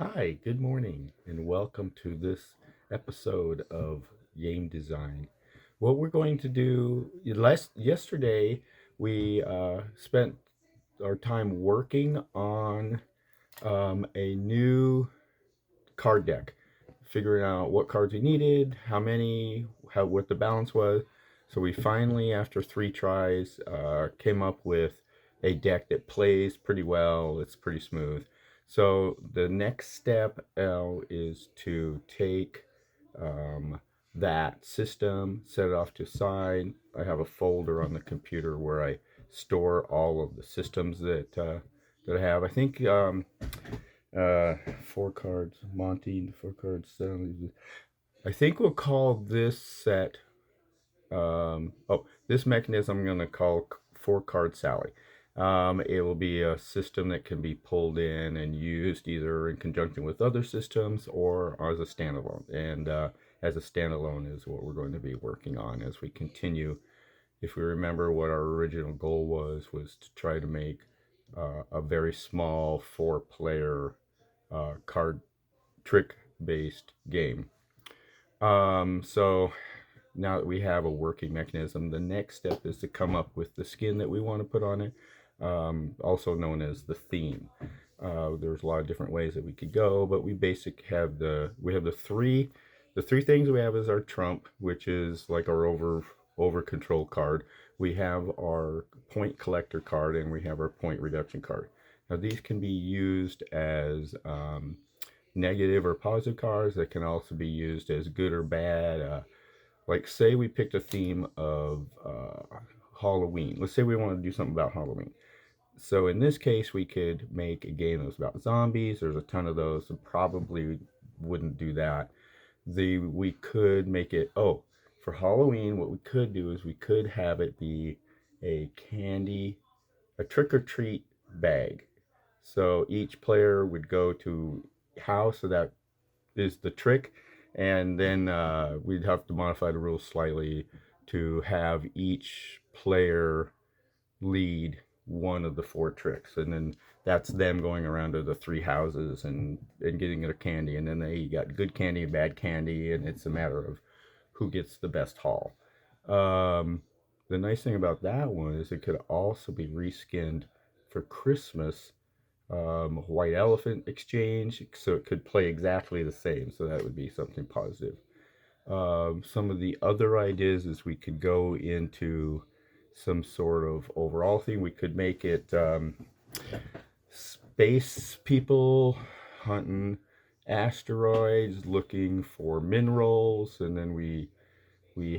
Hi, good morning, and welcome to this episode of Game Design. What we're going to do, yesterday, we spent our time working on a new card deck, figuring out what cards we needed, how many, what the balance was. So we finally, after three tries, came up with a deck that plays pretty well. It's pretty smooth. So the next step is to take um, that system, set it off to the side. I have a folder on the computer where I store all of the systems that I have. I think four cards, Monty, four cards. I think we'll call this set. This mechanism I'm going to call four card Sally. It will be a system that can be pulled in and used either in conjunction with other systems or as a standalone. And as a standalone is what we're going to be working on as we continue. If we remember what our original goal was to try to make a very small four-player card trick based game. So now that we have a working mechanism, the next step is to come up with the skin that we want to put on it, also known as the theme. There's a lot of different ways that we could go, but we have the three things we have is our trump, which is like our over control card. We have our point collector card, and we have our point reduction card. Now these can be used as negative or positive cards that can also be used as good or bad. Like, say we picked a theme of Halloween. Let's say we want to do something about Halloween. So in this case, we could make a game that was about zombies. There's a ton of those, so probably wouldn't do that. We could make it. Oh, for Halloween, what we could do is we could have it be a candy, a trick or treat bag. So each player would go to house, so that is the trick. And then we'd have to modify the rules slightly to have each player lead one of the four tricks. And then that's them going around to the three houses and getting their candy. And then they got good candy and bad candy. And it's a matter of who gets the best haul. Um, the nice thing about that one is it could also be reskinned for Christmas, white elephant exchange, so it could play exactly the same. So that would be something positive. Some of the other ideas is we could go into some sort of overall thing. We could make it space people hunting asteroids, looking for minerals, and then we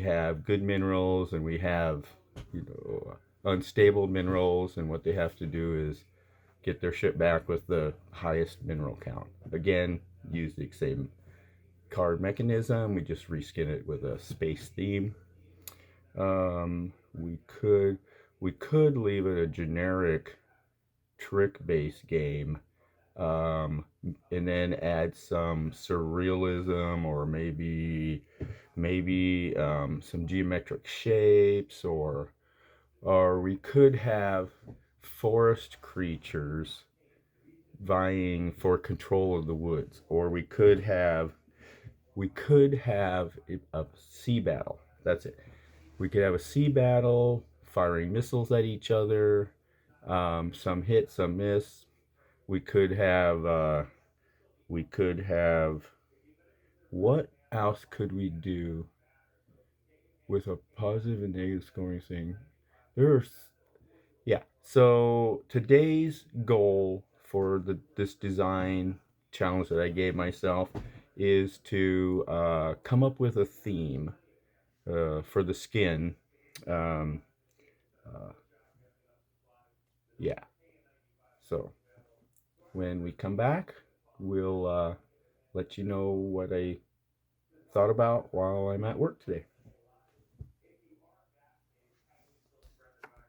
have good minerals, and we have unstable minerals, and what they have to do is get their ship back with the highest mineral count. Again, use the same card mechanism. We just reskin it with a space theme. Um, we could we could leave it a generic trick-based game, um, and then add some surrealism, or maybe some geometric shapes, or we could have forest creatures vying for control of the woods, or we could have a sea battle. That's it. We could have a sea battle, firing missiles at each other. Some hit, some miss. We could have. We could have. What else could we do with a positive and negative scoring thing? There's Yeah. So today's goal for this design challenge that I gave myself is to come up with a theme for the skin. Um, uh, yeah. So when we come back, we'll let you know what I thought about while I'm at work today.